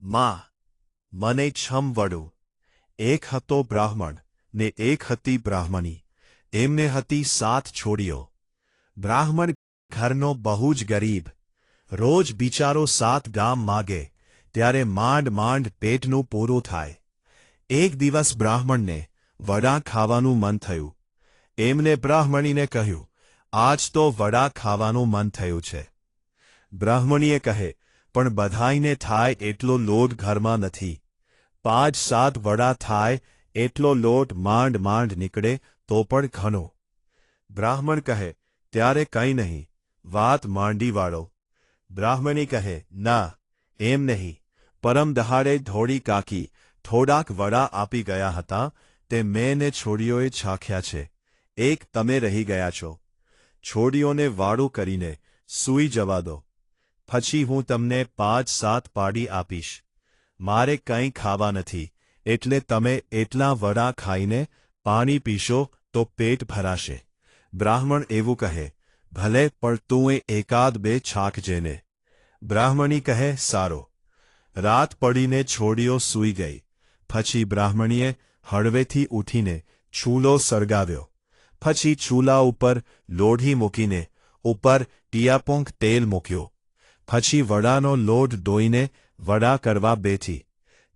માં, મને છમ વડું. એક હતો બ્રાહ્મણ ને એક હતી બ્રાહ્મણી. એમને હતી 7 છોડીઓ. બ્રાહ્મણ ઘરનો બહુ જ ગરીબ. રોજ બિચારો 7 ગામ માગે ત્યારે માંડ માંડ પેટનું પૂરું થાય. એક દિવસ બ્રાહ્મણને વડા ખાવાનું મન થયું. એમને બ્રાહ્મણીને કહ્યું, આજ તો વડા ખાવાનું મન થયું છે. બ્રાહ્મણીએ કહે, પણ બધાઈને થાય એટલો લોટ ઘરમાં નથી. 5-7 વડા થાય એટલો લોટ માંડ માંડ નીકળે તો પણ ઘણો. બ્રાહ્મણ કહે, ત્યારે કંઈ નહીં, વાત માંડી વાળો. બ્રાહ્મણી કહે, ના, એમ નહીં. પરમ દહાડે ધોળી કાકી થોડાક વડા આપી ગયા હતા, તે મેં ને છોડીઓએ ચાખ્યા છે. એક તમે રહી ગયા છો. છોડીઓને વાળું કરીને સૂઈ જવા દો. પછી હું તમને 5-7 પાડી આપીશ. મારે કંઈ ખાવા નથી, એટલે તમે એટલા વડા ખાઈને પાણી પીશો તો પેટ ભરાશે. બ્રાહ્મણ એવું કહે, ભલે, પણ તું એકાદ 2 ચાખજે ને. બ્રાહ્મણી કહે, સારો. રાત પડીને છોડીઓ સૂઈ ગઈ. પછી બ્રાહ્મણીએ હળવેથી ઉઠીને ચૂલો સળગાવ્યો. પછી ચૂલા ઉપર લોઢી મૂકીને ઉપર ટીયાપોંક તેલ મૂક્યું. પછી વડાનો લોટ ડોઈને વડા કરવા બેઠી.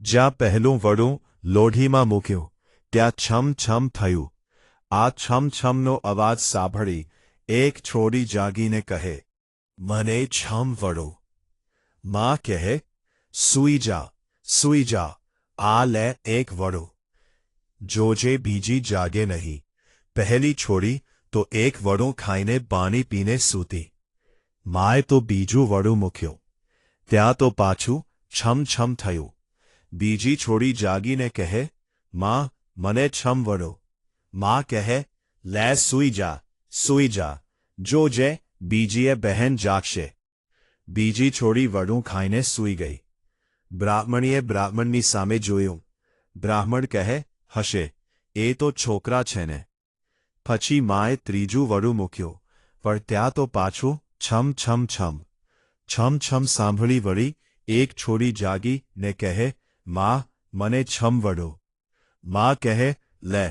જ્યાં પહેલું વડું લોઢીમાં મૂક્યું ત્યાં છમ છમ થયું. આ છમ છમનો અવાજ સાંભળી એક છોડી જાગીને કહે, મને છમ વડું. માં કહે, સૂઈ જા, સૂઈ જા, આ લે એક વડું. જોજે બીજી જાગે નહીં. પહેલી છોડી તો એક વડું ખાઈને પાણી પીને સૂતી. માએ તો બીજું વડું મૂક્યું. ત્યાં તો પાછું છમ છમ થયું. બીજી છોડી જાગીને કહે, માં, મને છમ વડું. માં કહે, લે સૂઈ જા, સૂઈ જા, જોજે બીજીએ બહેન જાગશે. બીજી છોડી વડું ખાઈને સૂઈ ગઈ. બ્રાહ્મણીએ બ્રાહ્મણની સામે જોયું. બ્રાહ્મણ કહે, હશે, એ તો છોકરા છે ને. પછી માએ ત્રીજું વડું મૂક્યું, પણ ત્યાં તો પાછું છમ છમ છમ. છમ છમ સાંભળી વળી એક છોડી જાગી ને કહે, માં, મને છમ વડું. માં કહે, લે,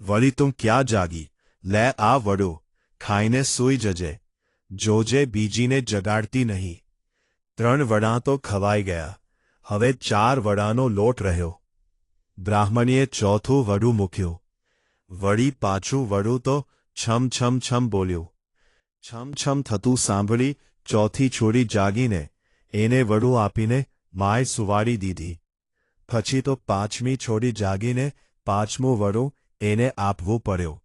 વળી તું ક્યાં જાગી? લે આ વડું, ખાઈને સૂઈ જજે. જોજે બીજીને જગાડતી નહીં. 3 વડા તો ખવાઈ ગયા. હવે 4 વડાનો લોટ રહ્યો. બ્રાહ્મણીએ ચોથું વડું મૂક્યું. વળી પાછું વડું તો છમ છમ છમ બોલ્યું. છમ છમ થતું સાંભળી ચોથી છોડી જાગીને એને વડું આપીને માએ સુવાડી દીધી. પછી તો 5મી છોડી જાગીને 5મું વડું એને આપવું પડ્યું.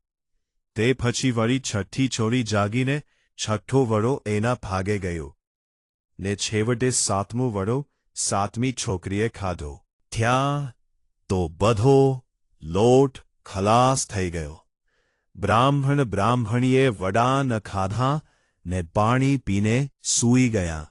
તે પછી વળી 6ઠ્ઠી છોડી જાગીને 6ઠ્ઠું વડું એના ભાગે ગયું. ને છેવટે 7મું વડું 7મી છોકરીએ ખાધું. ત્યાં તો બધો લોટ ખલાસ થઈ ગયો. બ્રાહ્મણીએ વડા ન ખાધા ને પાણી પીને સૂઈ ગયા.